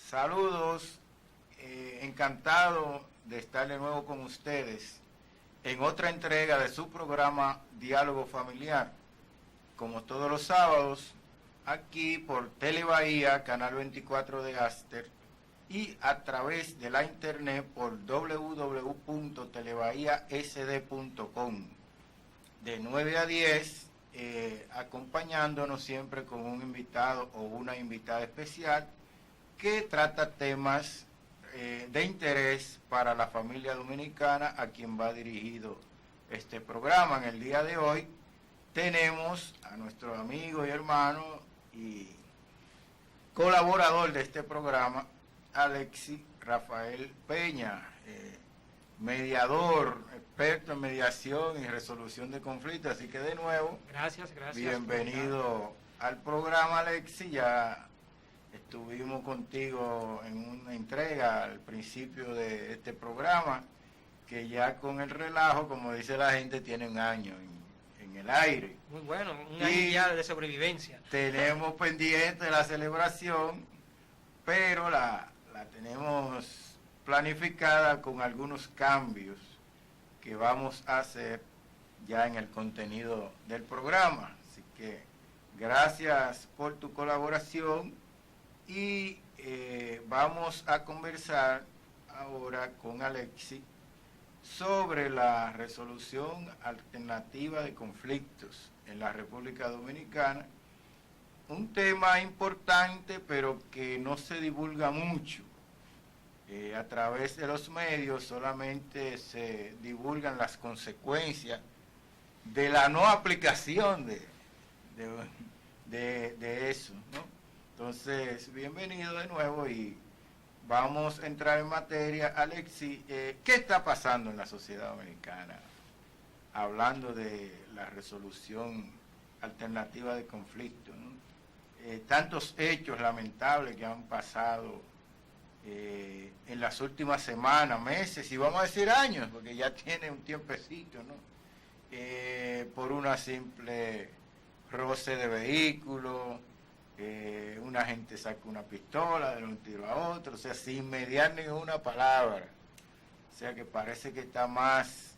Saludos, encantado de estar de nuevo con ustedes en otra entrega de su programa Diálogo Familiar, como todos los sábados, aquí por Telebahía, Canal 24 de Aster, y a través de la internet por www.telebahiasd.com, de 9 a 10, acompañándonos siempre con un invitado o una invitada especial que trata temas de interés para la familia dominicana a quien va dirigido este programa. En el día de hoy tenemos a nuestro amigo y hermano y colaborador de este programa, Alexis Rafael Peña, mediador, experto en mediación y resolución de conflictos. Así que de nuevo, gracias. Bienvenido al programa, Alexis. Ya estuvimos contigo en una entrega al principio de este programa, que ya con el relajo, como dice la gente, tiene un año en el aire. Muy bueno, un año ya de sobrevivencia. Tenemos pendiente la celebración, pero la tenemos planificada con algunos cambios que vamos a hacer ya en el contenido del programa. Así que gracias por tu colaboración y vamos a conversar ahora con Alexis sobre la resolución alternativa de conflictos en la República Dominicana. Un tema importante, pero que no se divulga mucho. A través de los medios solamente se divulgan las consecuencias de la no aplicación de eso, ¿no? Entonces, bienvenido de nuevo y vamos a entrar en materia. Alexis, ¿qué está pasando en la sociedad dominicana? Hablando de la resolución alternativa de conflictos, ¿no? Tantos hechos lamentables que han pasado en las últimas semanas, meses y vamos a decir años, porque ya tiene un tiempecito, ¿no? Por una simple roce de vehículo, una gente saca una pistola, de un tiro a otro, o sea, sin mediar ninguna palabra. O sea que parece que está más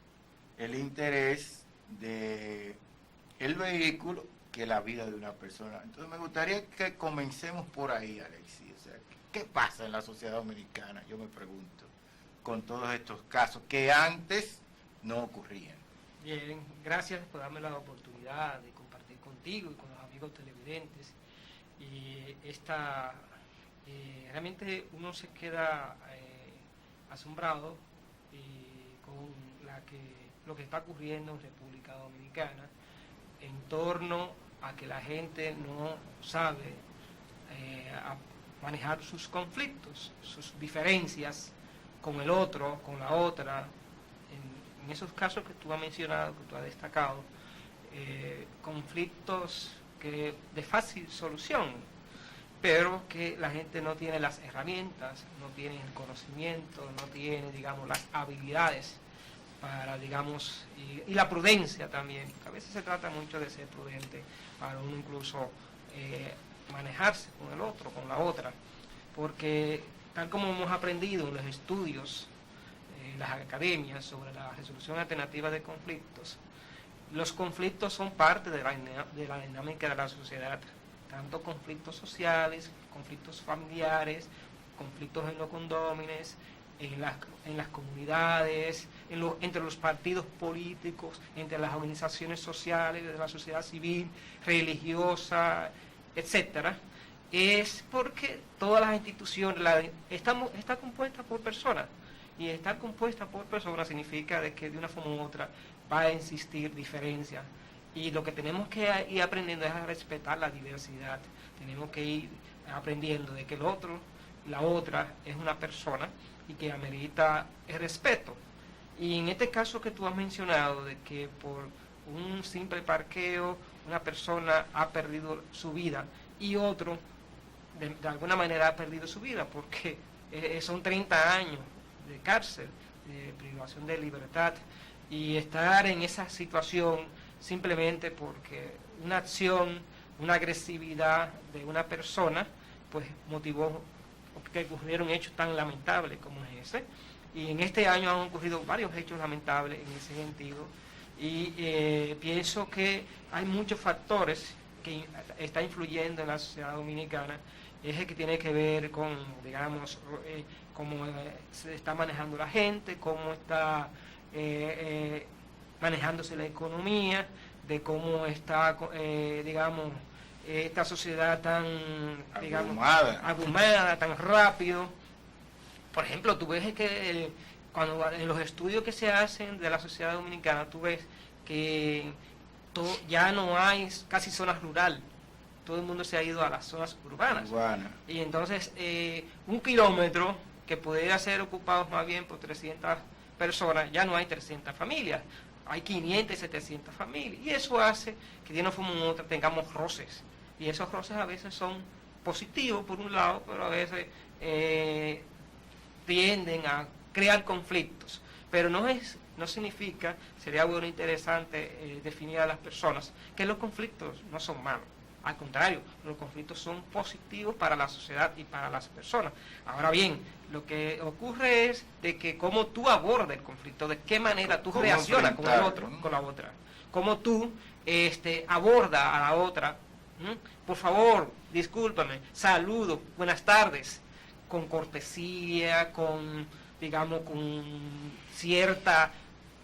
el interés de el vehículo que la vida de una persona. Entonces me gustaría que comencemos por ahí, Alexis. O sea, ¿qué pasa en la sociedad dominicana? Yo me pregunto, con todos estos casos que antes no ocurrían. Bien, gracias por darme la oportunidad de compartir contigo y con los amigos televidentes. Y realmente uno se queda asombrado con lo que está ocurriendo en República Dominicana en torno a que la gente no sabe manejar sus conflictos, sus diferencias con el otro, con la otra. En esos casos que tú has mencionado, que tú has destacado, conflictos de fácil solución, pero que la gente no tiene las herramientas, no tiene el conocimiento, no tiene, digamos, las habilidades para, digamos, y la prudencia también. A veces se trata mucho de ser prudente para uno incluso manejarse con el otro, con la otra, porque tal como hemos aprendido en los estudios, en las academias sobre la resolución alternativa de conflictos, los conflictos son parte de la dinámica de la sociedad, tanto conflictos sociales, conflictos familiares, conflictos en los condóminos, en las comunidades, entre los partidos políticos, entre las organizaciones sociales, de la sociedad civil, religiosa, etcétera. Es porque todas las instituciones está compuesta por personas, y estar compuesta por personas significa de que de una forma u otra va a existir diferencia, y lo que tenemos que ir aprendiendo es a respetar la diversidad. Tenemos que ir aprendiendo de que el otro, la otra, es una persona y que amerita el respeto. Y en este caso que tú has mencionado, de que por un simple parqueo una persona ha perdido su vida y otro de alguna manera ha perdido su vida, porque son 30 años de cárcel, de privación de libertad, y estar en esa situación simplemente porque una acción, una agresividad de una persona, pues motivó que ocurrieron hechos tan lamentables como es ese. Y en este año han ocurrido varios hechos lamentables en ese sentido. Y pienso que hay muchos factores que están influyendo en la sociedad dominicana. Es el que tiene que ver con, digamos, cómo se está manejando la gente, cómo está manejándose la economía, de cómo está, digamos, esta sociedad tan, digamos, abrumada, tan rápido. Por ejemplo, tú ves que cuando en los estudios que se hacen de la sociedad dominicana, tú ves que ya no hay casi zonas rurales. Todo el mundo se ha ido a las zonas urbanas. Y entonces, un kilómetro que pudiera ser ocupado más bien por 300 personas, ya no hay 300 familias. Hay 500 y 700 familias. Y eso hace que de una forma u otra tengamos roces. Y esos roces a veces son positivos por un lado, pero a veces tienden a crear conflictos. Pero no significa, sería bueno interesante definir a las personas que los conflictos no son malos. Al contrario, los conflictos son positivos para la sociedad y para las personas. Ahora bien, lo que ocurre es de que cómo tú abordas el conflicto, de qué manera tú reaccionas con el otro, con la otra, cómo tú abordas a la otra. Por favor, discúlpame, saludo, buenas tardes, con cortesía, con, digamos, con cierta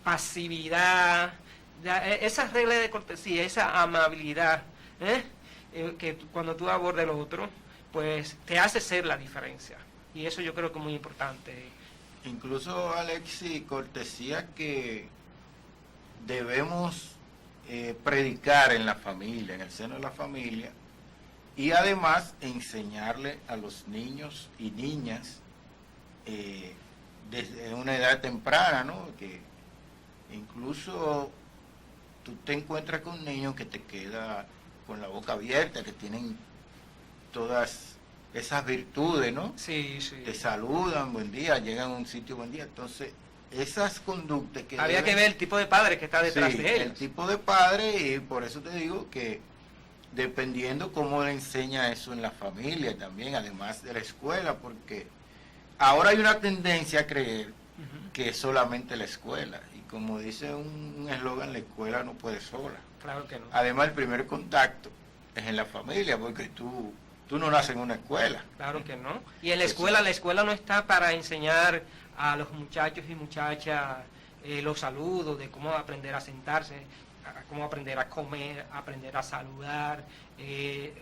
pasividad, esa regla de cortesía, esa amabilidad, que cuando tú abordas al otro, pues te hace ser la diferencia. Y eso yo creo que es muy importante. Incluso, Alexi, cortesía que debemos predicar en la familia, en el seno de la familia, y además enseñarle a los niños y niñas desde una edad temprana, ¿no? Que incluso tú te encuentras con niños que te queda con la boca abierta, que tienen todas esas virtudes, ¿no? Sí, sí. Te saludan, buen día, llegan a un sitio, buen día. Entonces, esas conductas que había que ver el tipo de padre que está detrás de ellos. El tipo de padre, y por eso te digo que dependiendo cómo le enseña eso en la familia también, además de la escuela, porque ahora hay una tendencia a creer que es solamente la escuela, y como dice un eslogan, la escuela no puede sola. Claro que no. Además, el primer contacto es en la familia, porque tú no naces en una escuela. Claro que no. Y en la escuela no está para enseñar a los muchachos y muchachas los saludos, de cómo aprender a sentarse, cómo aprender a comer, aprender a saludar,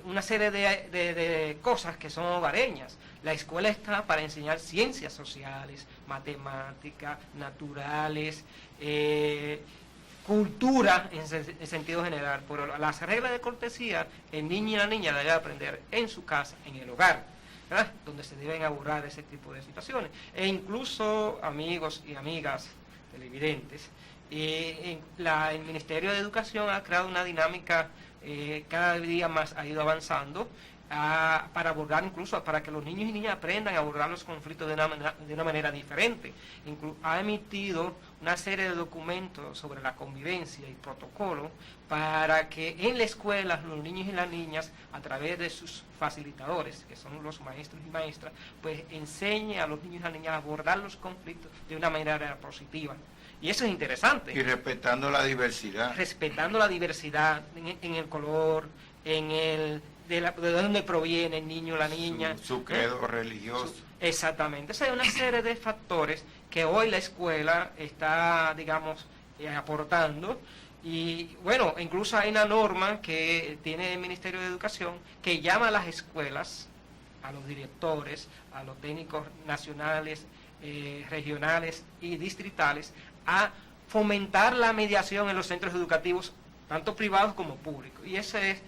una serie de cosas que son hogareñas. La escuela está para enseñar ciencias sociales, matemáticas, naturales, cultura en sentido general. Por las reglas de cortesía, el niño y la niña deben aprender en su casa, en el hogar, ¿verdad?, donde se deben abordar ese tipo de situaciones. E incluso, amigos y amigas televidentes, el Ministerio de Educación ha creado una dinámica, cada día más ha ido avanzando, para abordar, incluso para que los niños y niñas aprendan a abordar los conflictos de una manera diferente. Ha emitido una serie de documentos sobre la convivencia y protocolo para que en la escuela los niños y las niñas, a través de sus facilitadores, que son los maestros y maestras, pues enseñen a los niños y las niñas a abordar los conflictos de una manera positiva. Y eso es interesante. Y respetando la diversidad. Respetando la diversidad en el color, de dónde proviene el niño o la niña. Su credo religioso. Exactamente. O sea, hay una serie de factores que hoy la escuela está, digamos, aportando. Y bueno, incluso hay una norma que tiene el Ministerio de Educación que llama a las escuelas, a los directores, a los técnicos nacionales, regionales y distritales, a fomentar la mediación en los centros educativos, tanto privados como públicos. Y eso es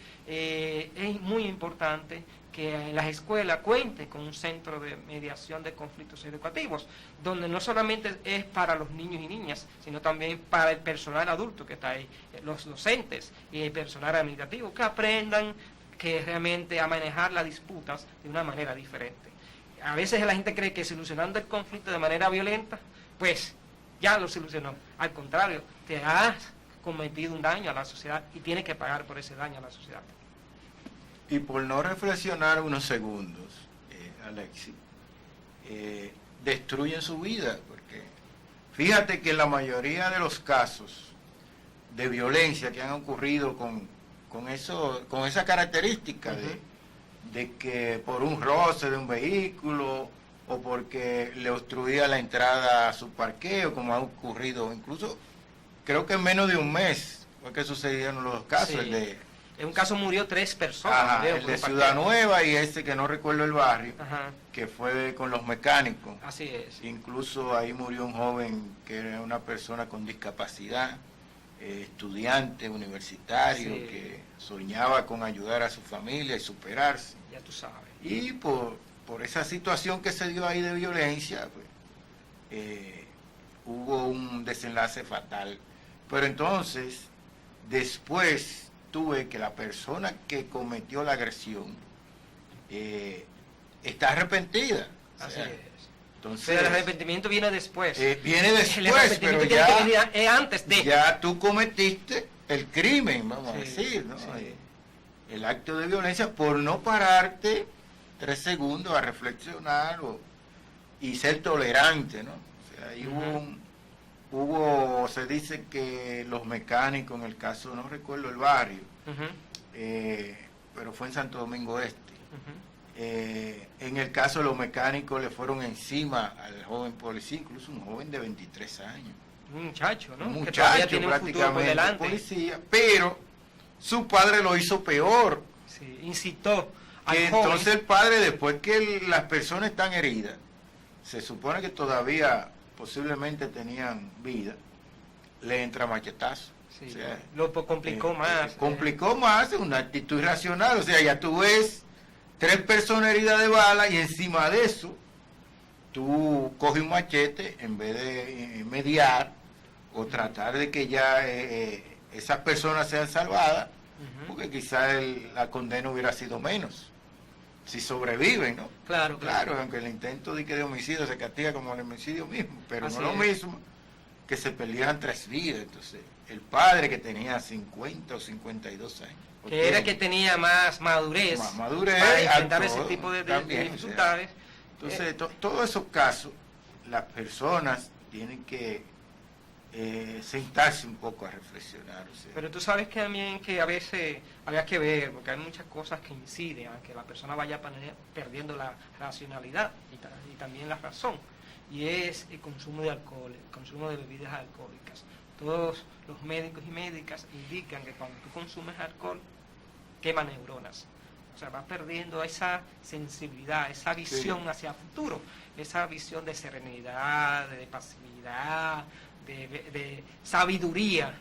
muy importante, que las escuelas cuenten con un centro de mediación de conflictos educativos, donde no solamente es para los niños y niñas, sino también para el personal adulto que está ahí, los docentes y el personal administrativo, que aprendan que realmente a manejar las disputas de una manera diferente. A veces la gente cree que solucionando el conflicto de manera violenta, pues ya lo solucionó. Al contrario, te has cometido un daño a la sociedad y tienes que pagar por ese daño a la sociedad. Y por no reflexionar unos segundos, Alexi, destruyen su vida, porque fíjate que en la mayoría de los casos de violencia que han ocurrido con esa característica de que por un roce de un vehículo o porque le obstruía la entrada a su parqueo, como ha ocurrido incluso, creo que en menos de un mes fue que sucedieron los dos casos. Sí. En un caso murió 3 personas. El de Ciudad Nueva y ese que no recuerdo el barrio, Ajá. que fue con los mecánicos. Así es. Incluso ahí murió un joven que era una persona con discapacidad, estudiante universitario, Sí. que soñaba con ayudar a su familia y superarse. Ya tú sabes. Y por esa situación que se dio ahí de violencia, pues, hubo un desenlace fatal. Pero entonces, después tuve que la persona que cometió la agresión está arrepentida. Así es. Entonces, Pero el arrepentimiento viene después. Viene El después, arrepentimiento pero tiene que venir antes de. ya tú cometiste el crimen, vamos a Sí, decir, ¿no? sí. El acto de violencia por no pararte 3 segundos a reflexionar y ser tolerante, ¿no? O sea, ahí hubo, se dice que los mecánicos, en el caso, no recuerdo el barrio, pero fue en Santo Domingo Este. En el caso de los mecánicos le fueron encima al joven policía, incluso un joven de 23 años. Un muchacho, ¿no? Un Que todavía muchacho tiene un futuro por prácticamente delante. policía, pero su padre lo hizo peor. Sí, incitó al Que joven. entonces el padre, después que las personas están heridas, se supone que todavía posiblemente tenían vida, le entra machetazo. Sí, O sea, lo complicó más. complicó más, una actitud irracional. O sea, ya tú ves 3 personas heridas de bala y encima de eso tú coges un machete en vez de mediar o tratar de que ya esas personas sean salvadas, porque quizás la condena hubiera sido menos si sobreviven, ¿no? Claro. Aunque el intento de homicidio se castiga como el homicidio mismo, pero Así no lo es. mismo que se perdieran 3 vidas. Entonces, el padre que tenía 50 o 52 años, Que era que tenía más madurez, para enfrentar ese tipo de dificultades. Entonces, todos esos casos, las personas tienen que sentarse un poco a reflexionar. O sea. Pero tú sabes que también que a veces había que ver, porque hay muchas cosas que inciden a que la persona vaya perdiendo la racionalidad y también la razón, y es el consumo de alcohol, el consumo de bebidas alcohólicas. Todos los médicos y médicas indican que cuando tú consumes alcohol, quema neuronas. O sea, vas perdiendo esa sensibilidad, esa visión hacia el futuro, esa visión de serenidad, de pasividad, de sabiduría,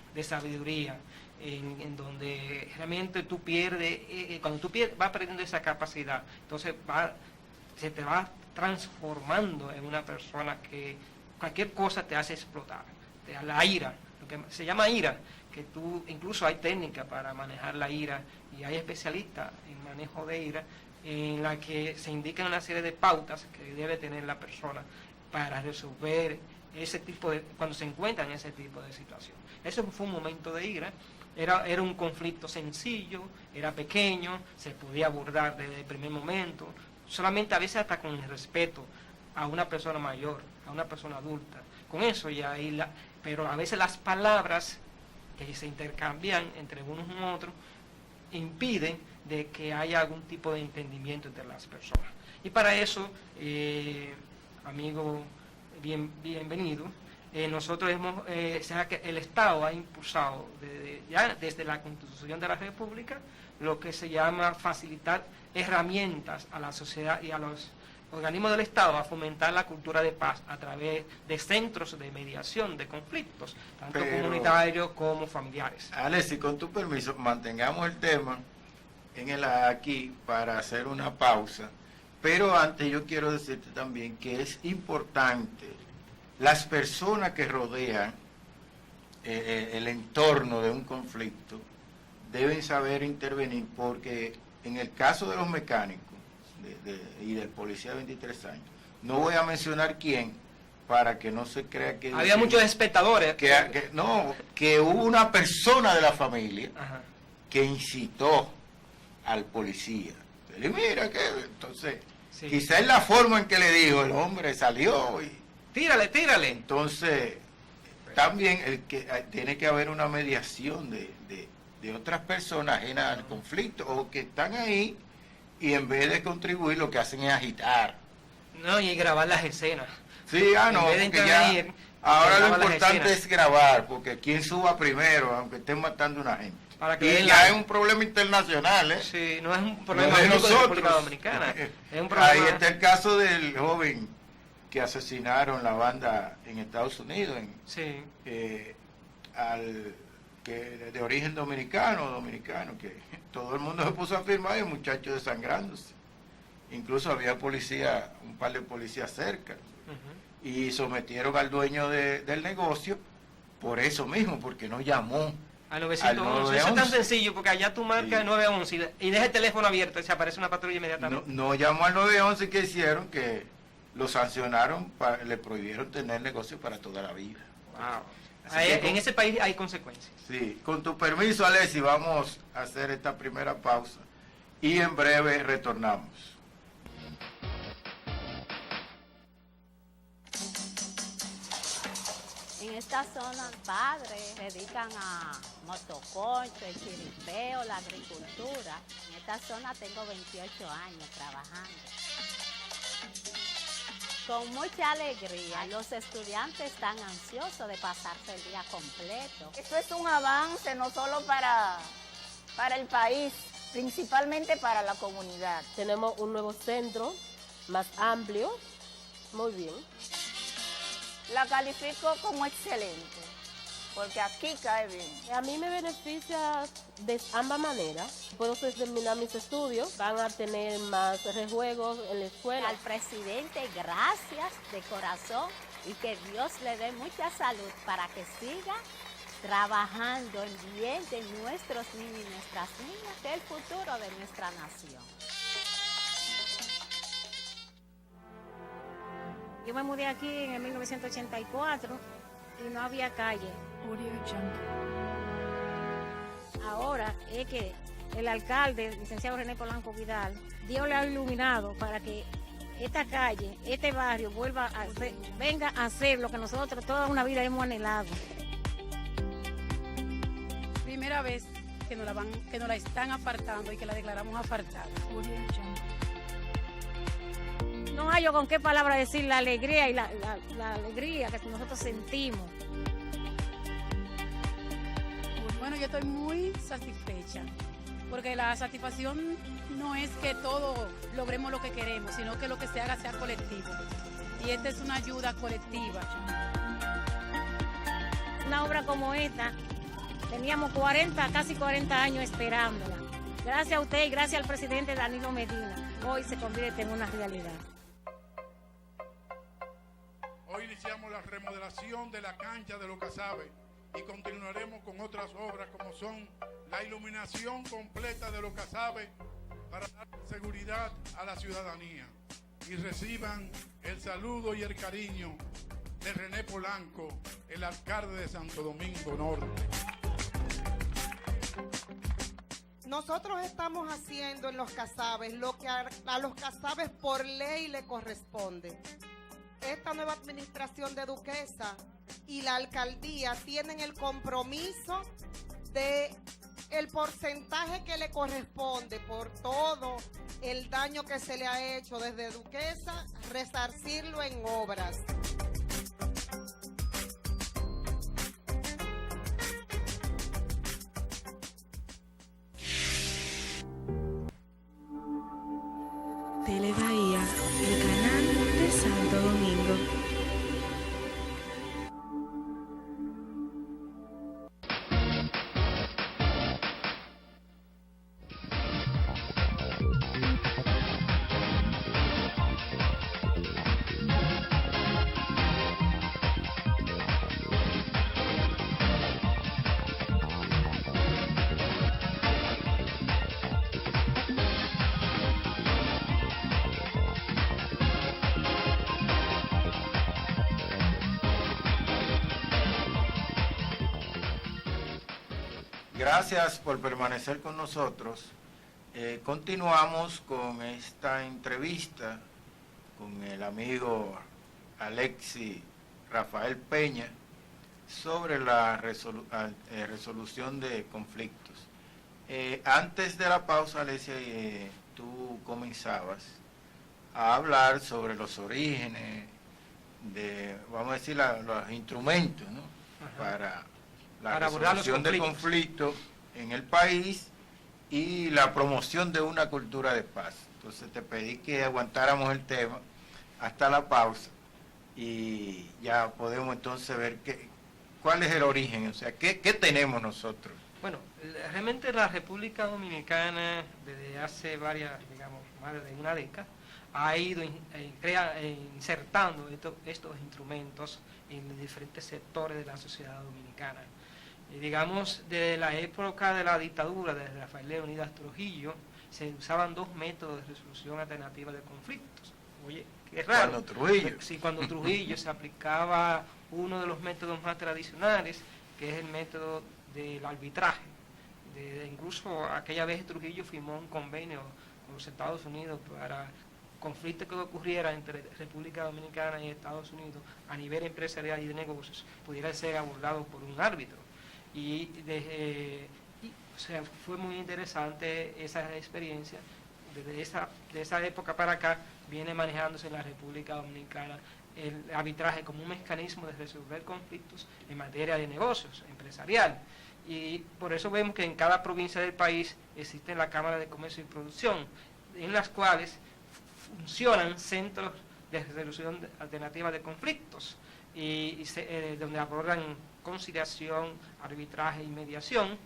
en donde realmente tú pierdes, cuando tú vas perdiendo esa capacidad, entonces se te va transformando en una persona que cualquier cosa te hace explotar, te da la ira, lo que se llama ira, que tú, incluso hay técnicas para manejar la ira y hay especialistas en manejo de ira en la que se indican una serie de pautas que debe tener la persona para resolver ese tipo de, cuando se encuentra en ese tipo de situación. Eso fue un momento de ira, era un conflicto sencillo, era pequeño, se podía abordar desde el primer momento, solamente a veces hasta con el respeto a una persona mayor, a una persona adulta, con eso ya ahí pero a veces las palabras que se intercambian entre unos y otros impiden de que haya algún tipo de entendimiento entre las personas. Y para eso, amigo, bienvenido. Nosotros el Estado ha impulsado ya desde la Constitución de la República lo que se llama facilitar herramientas a la sociedad y a los organismos del Estado a fomentar la cultura de paz a través de centros de mediación de conflictos, tanto comunitarios como familiares. Alexis, con tu permiso, mantengamos el tema aquí para hacer una pausa, pero antes yo quiero decirte también que es importante las personas que rodean el entorno de un conflicto deben saber intervenir, porque en el caso de los mecánicos y del policía de 23 años, no voy a mencionar quién para que no se crea que... Había muchos espectadores. Que hubo una persona de la familia Ajá. que incitó al policía. Y mira que entonces... Sí. Quizá es la forma en que le dijo, el hombre salió y Tírale. entonces también tiene que haber una mediación de otras personas ajenas al conflicto o que están ahí y en vez de contribuir lo que hacen es agitar. No, y grabar las escenas. Sí, no, En vez de porque ya intervenir, ahora lo grabar las importante escenas. es grabar, porque quien suba primero, aunque estén matando a una gente. Para que Y él ya la- es un problema internacional, ¿eh? Sí, no es un No problema de único de nosotros. República Dominicana. Es un problema... Ahí está el caso del joven que asesinaron la banda en Estados Unidos, Sí, de origen dominicano, que todo el mundo se puso a firmar y el muchacho desangrándose. Incluso había un par de policías cerca, ujú. y sometieron al dueño del negocio por eso mismo, porque no llamó. Al 911. Eso es tan sencillo, porque allá tú marcas Sí. 911 y deja el teléfono abierto y se aparece una patrulla No, inmediatamente. no llamó al 911, que hicieron que lo sancionaron, le prohibieron tener negocio para toda la vida. Wow. Así que En ese país hay consecuencias. Sí, con tu permiso, Alexi, vamos a hacer esta primera pausa y en breve retornamos. En esta zona, padres se dedican a motoconcho, el chiripeo, la agricultura. En esta zona tengo 28 años trabajando. Con mucha alegría, los estudiantes están ansiosos de pasarse el día completo. Esto es un avance no solo para el país, principalmente para la comunidad. Tenemos un nuevo centro, más amplio, muy bien. La califico como excelente, porque aquí cae bien. A mí me beneficia de ambas maneras. Puedo terminar mis estudios, van a tener más rejuegos en la escuela. Al presidente, gracias de corazón y que Dios le dé mucha salud para que siga trabajando en bien de nuestros niños y nuestras niñas, que es el futuro de nuestra nación. Yo me mudé aquí en el 1984 y no había calle. Ahora es que el alcalde, el licenciado René Polanco Vidal, Dios le ha iluminado para que esta calle, este barrio venga a ser lo que nosotros toda una vida hemos anhelado. Primera vez que nos la están apartando y que la declaramos apartada. No hallo con qué palabra decir la alegría y la alegría que nosotros sentimos. Bueno, yo estoy muy satisfecha, porque la satisfacción no es que todos logremos lo que queremos, sino que lo que se haga sea colectivo. Y esta es una ayuda colectiva. Una obra como esta, teníamos casi 40 años esperándola. Gracias a usted y gracias al presidente Danilo Medina, hoy se convierte en una realidad. Hoy iniciamos la remodelación de la cancha de Los Casabes y continuaremos con otras obras como son la iluminación completa de Los Casabes para dar seguridad a la ciudadanía. Y reciban el saludo y el cariño de René Polanco, el alcalde de Santo Domingo Norte. Nosotros estamos haciendo en Los Casabes lo que a Los Casabes por ley le corresponde. Esta nueva administración de Duquesa y la alcaldía tienen el compromiso de el porcentaje que le corresponde por todo el daño que se le ha hecho desde Duquesa, resarcirlo en obras. Telebahía, el canal de Santo Domingo. Gracias por permanecer con nosotros Continuamos con esta entrevista con el amigo Alexis Rafael Peña sobre la resolución de conflictos. Antes de la pausa, Alexis, tú comenzabas a hablar sobre los orígenes de, vamos a decir, los instrumentos, ¿no? Para la resolución de conflictos en el país y la promoción de una cultura de paz. Entonces te pedí que aguantáramos el tema hasta la pausa y ya podemos entonces ver cuál es el origen, o sea, qué tenemos nosotros. Bueno, realmente la República Dominicana desde hace más de una década, ha ido insertando estos instrumentos en los diferentes sectores de la sociedad dominicana. Digamos, desde la época de la dictadura de Rafael Leónidas Trujillo, se usaban dos métodos de resolución alternativa de conflictos. Oye, qué raro. Cuando Trujillo. Sí, cuando Trujillo se aplicaba uno de los métodos más tradicionales, que es el método del arbitraje. Incluso aquella vez Trujillo firmó un convenio con los Estados Unidos para conflictos que ocurriera entre República Dominicana y Estados Unidos a nivel empresarial y de negocios pudieran ser abordados por un árbitro. O sea, fue muy interesante esa experiencia. De esa época para acá viene manejándose en la República Dominicana el arbitraje como un mecanismo de resolver conflictos en materia de negocios, empresarial. Y por eso vemos que en cada provincia del país existe la Cámara de Comercio y Producción, en las cuales funcionan centros de resolución alternativa de conflictos, donde abordan conciliación, arbitraje y mediación.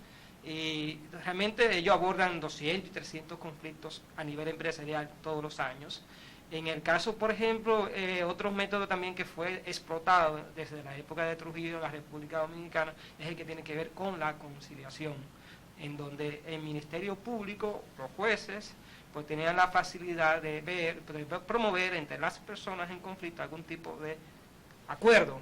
Y realmente ellos abordan 200 y 300 conflictos a nivel empresarial todos los años. En el caso, por ejemplo, otro método también que fue explotado desde la época de Trujillo en la República Dominicana es el que tiene que ver con la conciliación, en donde el Ministerio Público, los jueces, pues tenían la facilidad de promover entre las personas en conflicto algún tipo de acuerdo.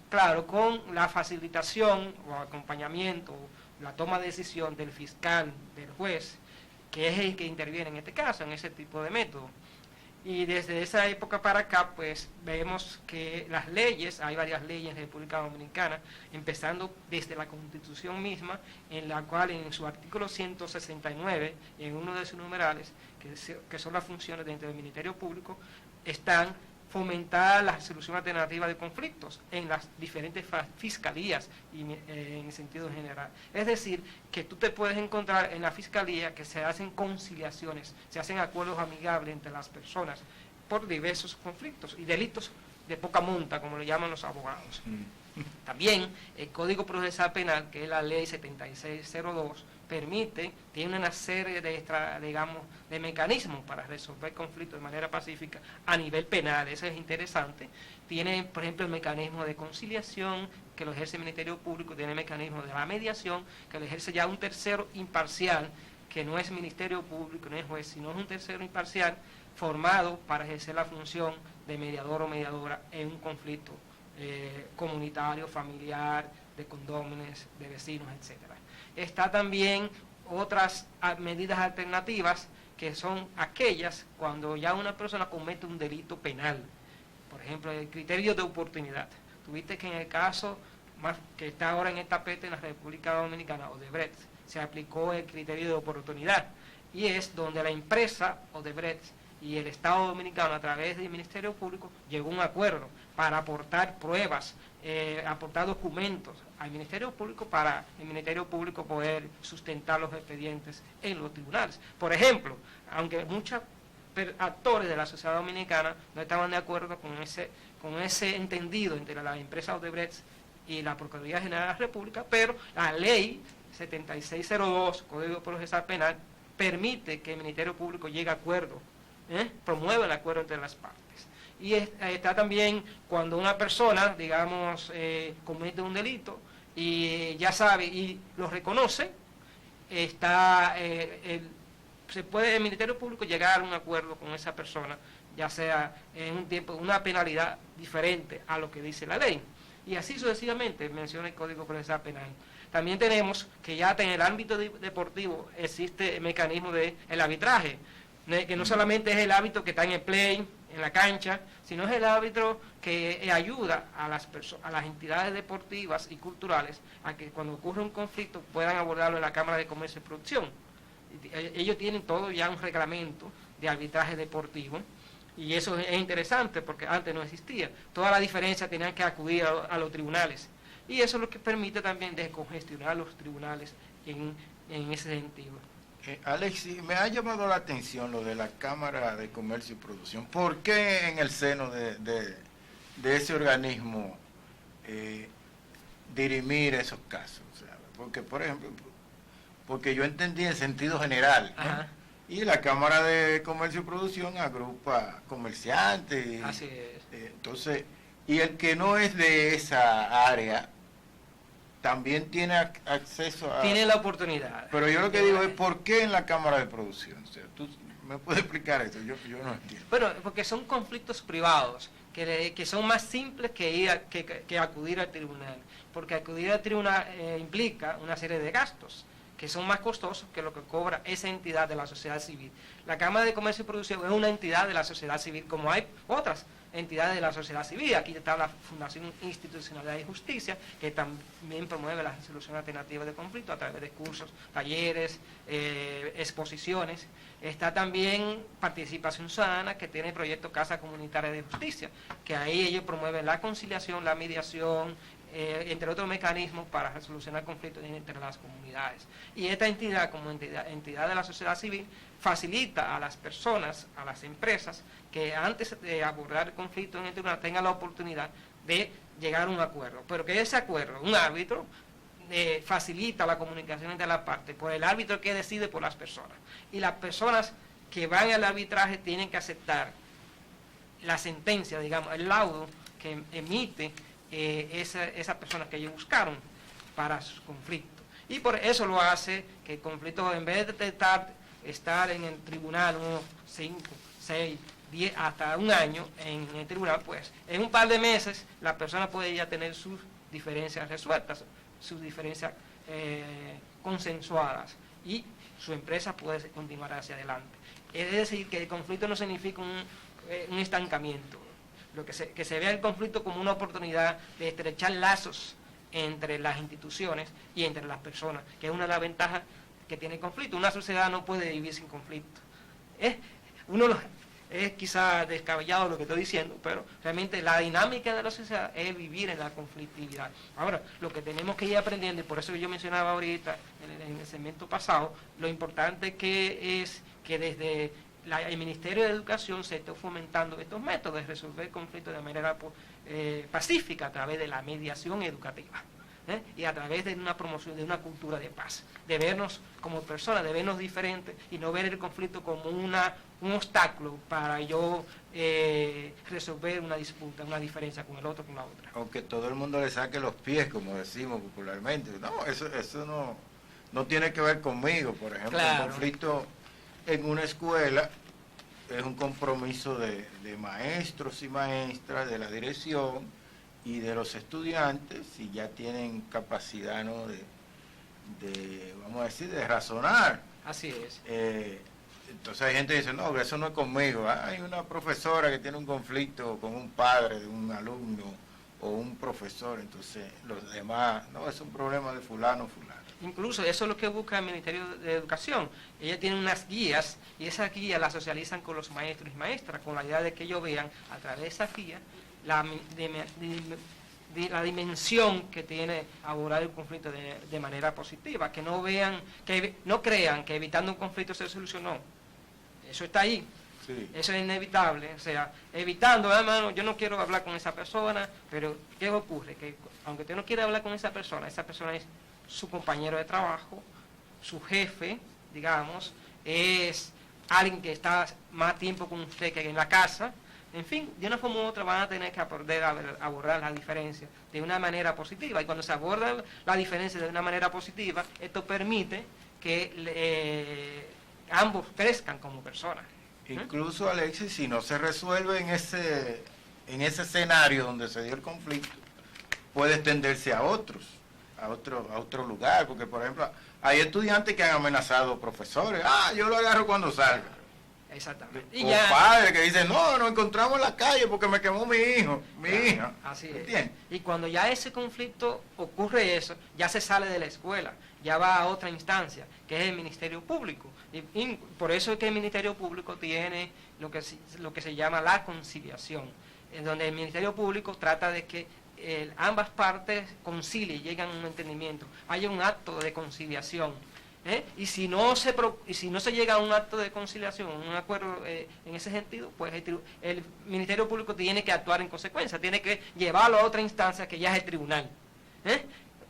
Claro, con la facilitación o acompañamiento, la toma de decisión del fiscal, del juez, que es el que interviene en este caso, en ese tipo de método. Y desde esa época para acá, pues vemos que las leyes, hay varias leyes en la República Dominicana, empezando desde la Constitución misma, en la cual en su artículo 169, en uno de sus numerales, que son las funciones dentro del Ministerio Público, están fomentar la resolución alternativa de conflictos en las diferentes fiscalías y en sentido general. Es decir, que tú te puedes encontrar en la fiscalía que se hacen conciliaciones, se hacen acuerdos amigables entre las personas por diversos conflictos y delitos de poca monta, como le llaman los abogados. También el Código Procesal Penal, que es la Ley 7602, tiene una serie de mecanismos para resolver conflictos de manera pacífica a nivel penal. Eso es interesante. Tiene, por ejemplo, el mecanismo de conciliación que lo ejerce el Ministerio Público, tiene el mecanismo de la mediación que lo ejerce ya un tercero imparcial, que no es Ministerio Público, no es juez, sino es un tercero imparcial formado para ejercer la función de mediador o mediadora en un conflicto comunitario, familiar, de condóminos, de vecinos, etcétera. Está también otras medidas alternativas que son aquellas cuando ya una persona comete un delito penal. Por ejemplo, el criterio de oportunidad. Tuviste que en el caso que está ahora en el tapete en la República Dominicana, Odebrecht, se aplicó el criterio de oportunidad. Y es donde la empresa Odebrecht y el Estado Dominicano, a través del Ministerio Público, llegó a un acuerdo para aportar pruebas, aportar documentos al Ministerio Público para el Ministerio Público poder sustentar los expedientes en los tribunales. Por ejemplo, aunque muchos actores de la sociedad dominicana no estaban de acuerdo con ese entendido entre la empresa Odebrecht y la Procuraduría General de la República, pero la ley 7602, Código Procesal Penal, permite que el Ministerio Público llegue a acuerdo, promueve el acuerdo entre las partes. Y está también cuando una persona, digamos, comete un delito y ya sabe y lo reconoce, el Ministerio Público llegar a un acuerdo con esa persona, ya sea en un tiempo, una penalidad diferente a lo que dice la ley. Y así sucesivamente menciona el Código Procesal Penal. También tenemos que ya en el ámbito deportivo existe el mecanismo del arbitraje, que no solamente es el árbitro que está en el play, en la cancha, sino es el árbitro que ayuda a las entidades deportivas y culturales a que cuando ocurre un conflicto puedan abordarlo en la Cámara de Comercio y Producción. Ellos tienen todo ya un reglamento de arbitraje deportivo, y eso es interesante porque antes no existía. Toda la diferencia tenían que acudir a los tribunales, y eso es lo que permite también descongestionar los tribunales en ese sentido. Alexis, me ha llamado la atención lo de la Cámara de Comercio y Producción. ¿Por qué en el seno de ese organismo dirimir esos casos? O sea, porque, por ejemplo, porque yo entendí en sentido general, ¿no? Y la Cámara de Comercio y Producción agrupa comerciantes. Así es. Entonces, y el que no es de esa área también tiene acceso a... Tiene la oportunidad. Pero yo lo que digo es, ¿por qué en la Cámara de Producción? O sea, ¿tú me puedes explicar eso? Yo no entiendo. Bueno, porque son conflictos privados, que son más simples que acudir al tribunal. Porque acudir al tribunal implica una serie de gastos que son más costosos que lo que cobra esa entidad de la sociedad civil. La Cámara de Comercio y Producción es una entidad de la sociedad civil, como hay otras entidades de la sociedad civil. Aquí está la Fundación Institucionalidad y Justicia, que también promueve la resolución alternativa de conflicto a través de cursos, talleres, exposiciones. Está también Participación Ciudadana, que tiene el proyecto Casa Comunitaria de Justicia, que ahí ellos promueven la conciliación, la mediación, entre otros mecanismos para resolucionar conflictos entre las comunidades. Y esta entidad, como entidad de la sociedad civil, facilita a las personas, a las empresas, que antes de abordar el conflicto en el tribunal tengan la oportunidad de llegar a un acuerdo. Pero que ese acuerdo, un árbitro, facilita la comunicación entre las partes, por el árbitro que decide por las personas. Y las personas que van al arbitraje tienen que aceptar la sentencia, digamos, el laudo que emite esas personas que ellos buscaron para sus conflictos. Y por eso lo hace que el conflicto, en vez de estar en el tribunal unos 5, 6, 10, hasta un año en el tribunal, pues en un par de meses la persona puede ya tener sus diferencias resueltas, sus diferencias consensuadas, y su empresa puede continuar hacia adelante. Es decir, que el conflicto no significa un estancamiento. Que se vea el conflicto como una oportunidad de estrechar lazos entre las instituciones y entre las personas, que es una de las ventajas que tiene el conflicto. Una sociedad no puede vivir sin conflicto. Es quizá descabellado lo que estoy diciendo, pero realmente la dinámica de la sociedad es vivir en la conflictividad. Ahora, lo que tenemos que ir aprendiendo, y por eso yo mencionaba ahorita en el segmento pasado, lo importante que es que desde el Ministerio de Educación se está fomentando estos métodos de resolver conflictos de manera pacífica a través de la mediación educativa, y a través de una promoción de una cultura de paz, de vernos como personas, de vernos diferentes y no ver el conflicto como un obstáculo para yo resolver una disputa, una diferencia con el otro, con la otra. Aunque todo el mundo le saque los pies, como decimos popularmente. No, eso no tiene que ver conmigo. Por ejemplo, claro. El conflicto en una escuela es un compromiso de maestros y maestras, de la dirección y de los estudiantes, si ya tienen capacidad, ¿no?, de vamos a decir, de razonar. Así es. Entonces hay gente que dice, no, eso no es conmigo. Hay una profesora que tiene un conflicto con un padre de un alumno o un profesor, entonces los demás, no, es un problema de fulano. Incluso eso es lo que busca el Ministerio de Educación. Ella tiene unas guías, y esas guías las socializan con los maestros y maestras, con la idea de que ellos vean a través de esas guías la dimensión que tiene abordar el conflicto de manera positiva, que no crean que evitando un conflicto se solucionó. Eso está ahí. Sí. Eso es inevitable, o sea, evitando, hermano, yo no quiero hablar con esa persona, pero ¿qué ocurre? Que aunque usted no quiera hablar con esa persona es su compañero de trabajo, su jefe, digamos, es alguien que está más tiempo con usted que en la casa. En fin, de una forma u otra van a tener que aprender a abordar la diferencia de una manera positiva. Y cuando se aborda la diferencia de una manera positiva, esto permite que ambos crezcan como personas. Incluso, Alexis, si no se resuelve en ese escenario donde se dio el conflicto, puede extenderse a otros. a otro lugar, porque por ejemplo hay estudiantes que han amenazado a profesores, yo lo agarro cuando salga. Exactamente. O padres que dicen, no, nos encontramos en la calle porque me quemó mi hijo, mi hija. Así es. ¿Entiendes? Y cuando ya ese conflicto ocurre eso, ya se sale de la escuela, ya va a otra instancia, que es el Ministerio Público. Y por eso es que el Ministerio Público tiene lo que se llama la conciliación, en donde el Ministerio Público trata de que ambas partes concilien, lleguen a un entendimiento, haya un acto de conciliación. Y si no se llega a un acto de conciliación, un acuerdo en ese sentido, pues el Ministerio Público tiene que actuar en consecuencia, tiene que llevarlo a otra instancia que ya es el tribunal.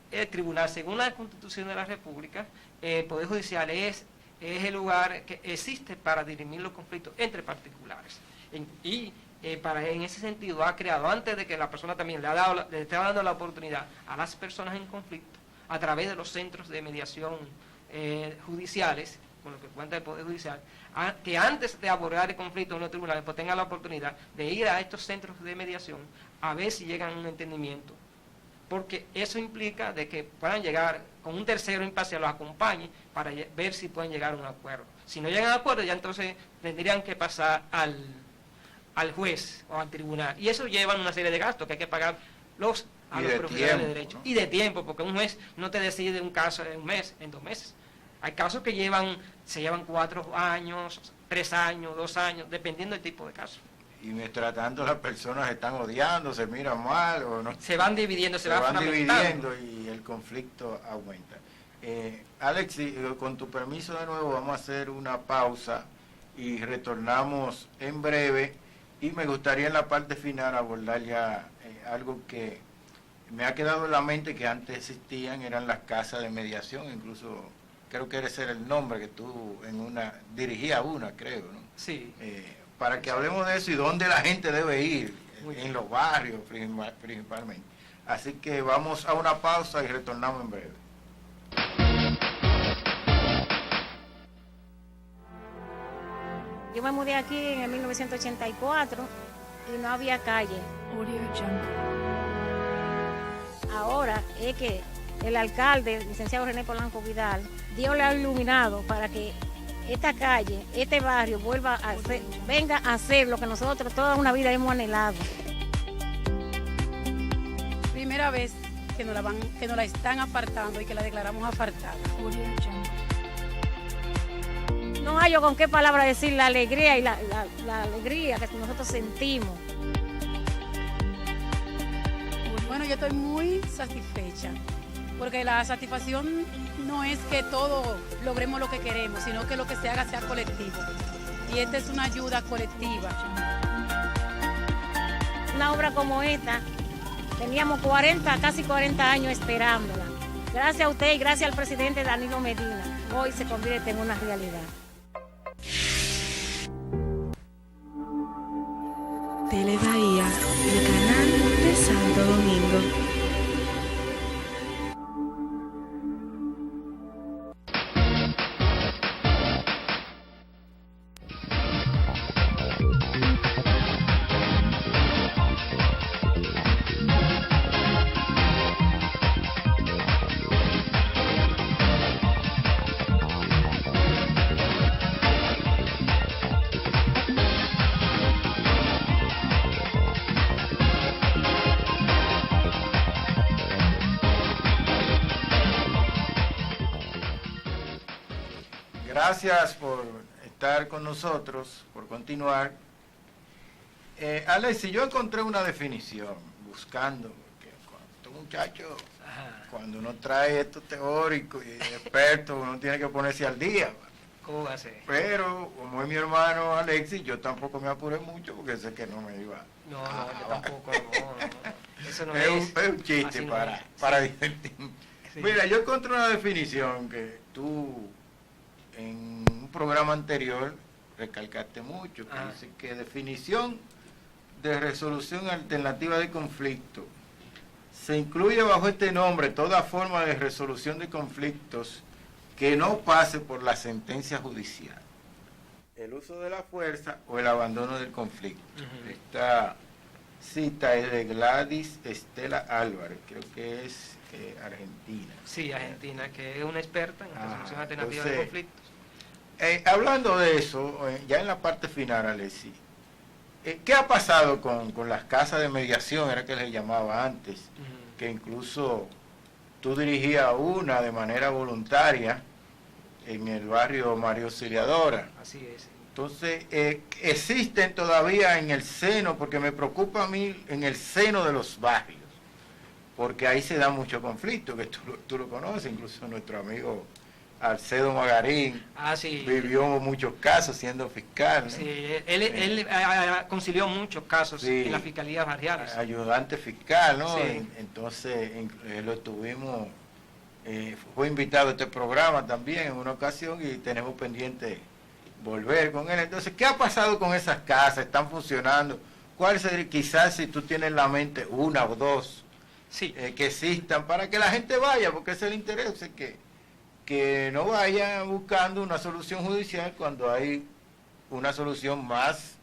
El tribunal, según la Constitución de la República, el Poder Judicial es el lugar que existe para dirimir los conflictos entre particulares. En ese sentido ha creado, antes de que la persona también le esté dando la oportunidad a las personas en conflicto, a través de los centros de mediación judiciales, con lo que cuenta el Poder Judicial, que antes de abordar el conflicto en los tribunales, pues tengan la oportunidad de ir a estos centros de mediación a ver si llegan a un entendimiento, porque eso implica de que puedan llegar con un tercero imparcial, los acompañe para ver si pueden llegar a un acuerdo. Si no llegan a acuerdo, ya entonces tendrían que pasar al juez o al tribunal, y eso lleva una serie de gastos que hay que pagar a los profesionales de derecho, ¿no? Y de tiempo, porque un juez no te decide un caso en un mes, en 2 meses. Hay casos que se llevan 4 años, 3 años, 2 años, dependiendo del tipo de caso. Y mientras tanto las personas están odiando, se miran mal, o no, se van dividiendo, se van dividiendo y el conflicto aumenta. Alexi, con tu permiso de nuevo vamos a hacer una pausa y retornamos en breve, y me gustaría en la parte final abordar ya algo que me ha quedado en la mente, que antes existían, eran las casas de mediación, incluso creo que ese era el nombre que tú dirigías una, creo, ¿no? Sí. Para que hablemos de eso y dónde la gente debe ir, en los barrios principalmente. Así que vamos a una pausa y retornamos en breve. Yo me mudé aquí en el 1984 y no había calle. Ahora es que el alcalde, el licenciado René Polanco Vidal, Dios le ha iluminado para que esta calle, este barrio venga a ser lo que nosotros toda una vida hemos anhelado. Primera vez que nos la están apartando y que la declaramos apartada. No hallo con qué palabra decir la alegría y la alegría que nosotros sentimos. Bueno, yo estoy muy satisfecha, porque la satisfacción no es que todos logremos lo que queremos, sino que lo que se haga sea colectivo. Y esta es una ayuda colectiva. Una obra como esta, teníamos casi 40 años esperándola. Gracias a usted y gracias al presidente Danilo Medina, hoy se convierte en una realidad. Telebahía, el canal de Santo Domingo. Gracias por estar con nosotros, por continuar. Alexi, yo encontré una definición buscando, porque cuando muchacho, cuando uno trae esto teórico y experto, uno tiene que ponerse al día. ¿Cómo va a ser? Pero, como es mi hermano Alexi, yo tampoco me apuré mucho porque sé que no me iba. No, yo tampoco. No. Eso no es un chiste para divertirme. Sí. Mira, yo encontré una definición que tú en un programa anterior recalcaste mucho, que dice que definición de resolución alternativa de conflicto: se incluye bajo este nombre toda forma de resolución de conflictos que no pase por la sentencia judicial, el uso de la fuerza o el abandono del conflicto. Esta cita es de Gladys Estela Álvarez, creo que es Argentina. Sí, Argentina, que es una experta en resolución alternativa de conflictos. Hablando de eso, ya en la parte final, Alexi, ¿qué ha pasado con las casas de mediación, era que les llamaba antes, que incluso tú dirigías una de manera voluntaria en el barrio María Auxiliadora? Así es. Entonces, existen todavía en el seno, porque me preocupa a mí en el seno de los barrios, porque ahí se da mucho conflicto, que tú lo conoces, incluso nuestro amigo Alcedo Magarín vivió muchos casos siendo fiscal, ¿no? Sí, él concilió muchos casos en las fiscalías barriales. Ayudante fiscal, ¿no? Sí. Entonces lo tuvimos, fue invitado a este programa también en una ocasión y tenemos pendiente volver con él. Entonces, ¿qué ha pasado con esas casas? ¿Están funcionando? ¿Cuál sería, quizás si tú tienes en la mente una o dos que existan para que la gente vaya? Porque ese es el interés, que no vayan buscando una solución judicial cuando hay una solución más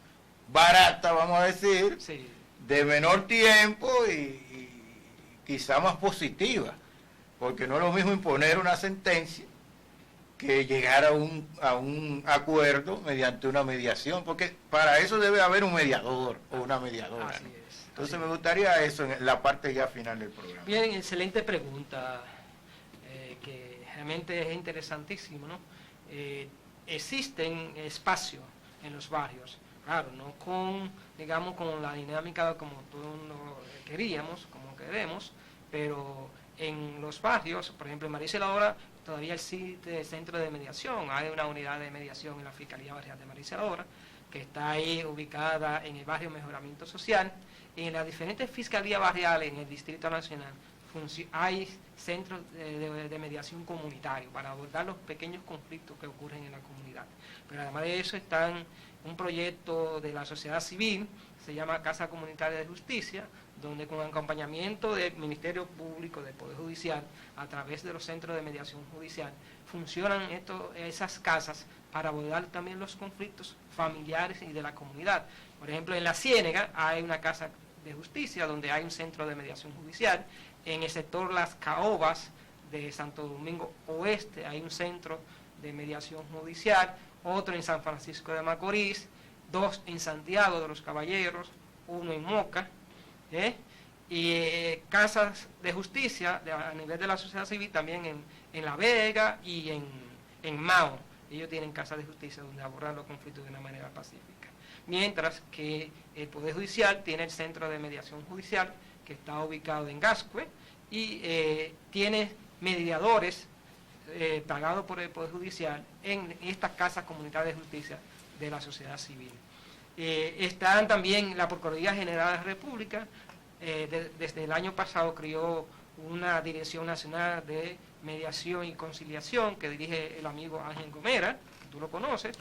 barata, vamos a decir, de menor tiempo y quizá más positiva, porque no es lo mismo imponer una sentencia que llegar a un acuerdo mediante una mediación, porque para eso debe haber un mediador o una mediadora. Así ¿no? es. Entonces me gustaría eso en la parte ya final del programa. Bien, excelente pregunta, que realmente es interesantísimo, ¿no? Existen espacios en los barrios, claro, no con, digamos, con la dinámica como todos queríamos, como queremos, pero en los barrios, por ejemplo en María Auxiliadora, todavía existe el centro de mediación, hay una unidad de mediación en la Fiscalía Barrial de María Auxiliadora, que está ahí ubicada en el barrio Mejoramiento Social, y en las diferentes fiscalías barriales en el Distrito Nacional hay centros de mediación comunitario para abordar los pequeños conflictos que ocurren en la comunidad. Pero además de eso están un proyecto de la sociedad civil, se llama Casa Comunitaria de Justicia, donde con acompañamiento del Ministerio Público, del Poder Judicial, a través de los centros de mediación judicial, funcionan esas casas para abordar también los conflictos familiares y de la comunidad. Por ejemplo, en La Ciénega hay una casa de justicia donde hay un centro de mediación judicial. En el sector Las Caobas de Santo Domingo Oeste hay un centro de mediación judicial, otro en San Francisco de Macorís, 2 en Santiago de los Caballeros, 1 en Moca, y casas de justicia a nivel de la sociedad civil también en La Vega y en Mao. Ellos tienen casas de justicia donde abordar los conflictos de una manera pacífica. Mientras que el Poder Judicial tiene el Centro de Mediación Judicial, que está ubicado en Gascue, y tiene mediadores pagados por el Poder Judicial en estas casas comunitarias de justicia de la sociedad civil. Están también la Procuraduría General de la República, desde el año pasado creó una Dirección Nacional de Mediación y Conciliación que dirige el amigo Ángel Gomera, que tú lo conoces.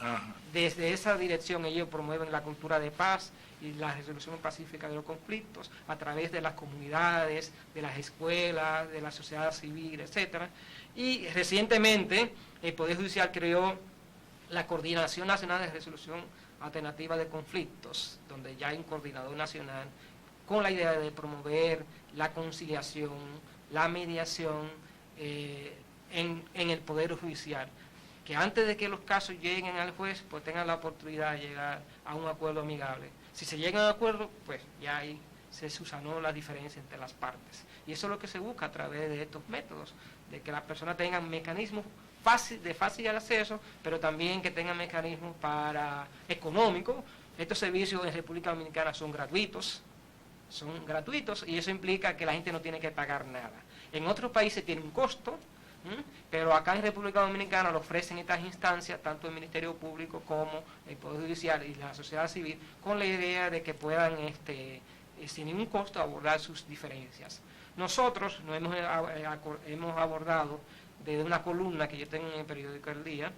Desde esa dirección ellos promueven la cultura de paz y la resolución pacífica de los conflictos a través de las comunidades, de las escuelas, de la sociedad civil, etcétera. Y recientemente el Poder Judicial creó la Coordinación Nacional de Resolución Alternativa de Conflictos, donde ya hay un coordinador nacional con la idea de promover la conciliación, la mediación en el Poder Judicial, que antes de que los casos lleguen al juez, pues tengan la oportunidad de llegar a un acuerdo amigable. Si se llega a un acuerdo, pues ya ahí se subsanó la diferencia entre las partes. Y eso es lo que se busca a través de estos métodos, de que las personas tengan mecanismos de fácil acceso, pero también que tengan mecanismos económicos. Estos servicios en República Dominicana son gratuitos y eso implica que la gente no tiene que pagar nada. En otros países tiene un costo, pero acá en República Dominicana lo ofrecen estas instancias, tanto el Ministerio Público como el Poder Judicial y la sociedad civil, con la idea de que puedan sin ningún costo abordar sus diferencias. Nosotros nos hemos abordado desde una columna que yo tengo en el periódico El Día,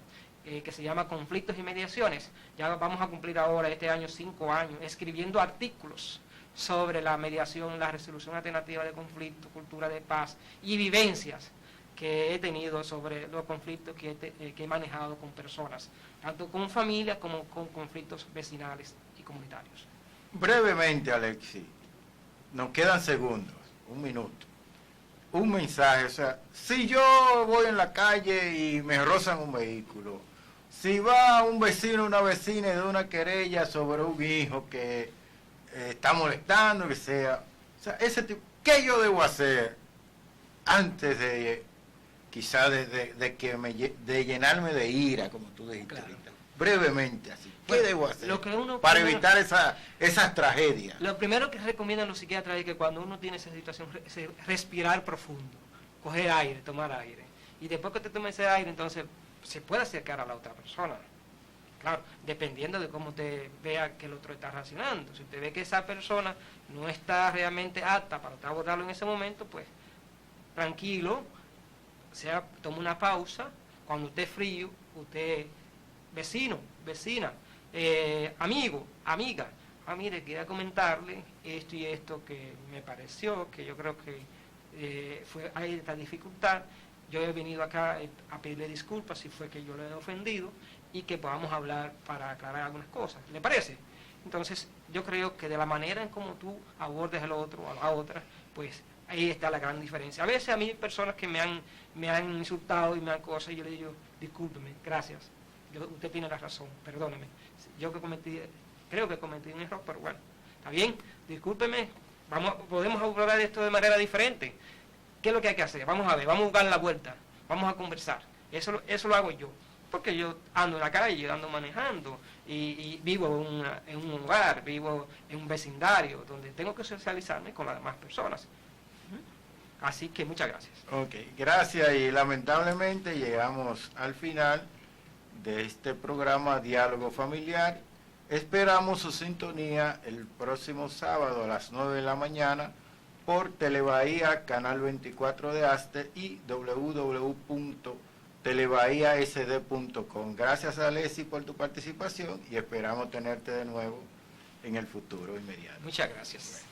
que se llama Conflictos y Mediaciones. Ya vamos a cumplir ahora este año 5 años escribiendo artículos sobre la mediación, la resolución alternativa de conflictos, cultura de paz y vivencias que he tenido sobre los conflictos que he manejado con personas, tanto con familias como con conflictos vecinales y un mensaje, o sea, si yo voy en la calle y me rozan un vehículo, si va un vecino o una vecina y da una querella sobre un hijo que está molestando, que sea, o sea, ese tipo, ¿qué yo debo hacer antes de quizá de llenarme de ira, como tú dijiste ahorita? Brevemente así, ¿qué debo hacer para evitar esas tragedias? Lo primero que recomiendan los psiquiatras es que cuando uno tiene esa situación, respirar profundo, coger aire, tomar aire. Y después que te tomes ese aire, entonces se puede acercar a la otra persona. Claro, dependiendo de cómo te vea que el otro está reaccionando. Si usted ve que esa persona no está realmente apta para abordarlo en ese momento, pues tranquilo, tome una pausa. Cuando usted frío, usted, vecino, vecina, amigo, amiga, mire, quería comentarle esto y esto que me pareció, que yo creo que hay esta dificultad. Yo he venido acá a pedirle disculpas si fue que yo le he ofendido y que podamos hablar para aclarar algunas cosas. ¿Le parece? Entonces, yo creo que de la manera en cómo tú abordes al otro o a la otra, pues ahí está la gran diferencia. A veces a mí personas que me han insultado y me han cosas, y yo le digo, discúlpeme, gracias. Usted tiene la razón, perdóneme. Yo creo que cometí un error, pero bueno, está bien, discúlpeme, podemos abordar esto de manera diferente. ¿Qué es lo que hay que hacer? Vamos a ver, vamos a buscar la vuelta, vamos a conversar. Eso lo hago yo, porque yo ando en la calle, ando manejando, y vivo en un hogar, vivo en un vecindario, donde tengo que socializarme con las demás personas. Así que muchas gracias. Ok, gracias, y lamentablemente llegamos al final de este programa Diálogo Familiar. Esperamos su sintonía el próximo sábado a las 9 de la mañana por Telebahía, Canal 24 de Aster y www.telebahiasd.com. Gracias, Alessi, por tu participación y esperamos tenerte de nuevo en el futuro inmediato. Muchas gracias.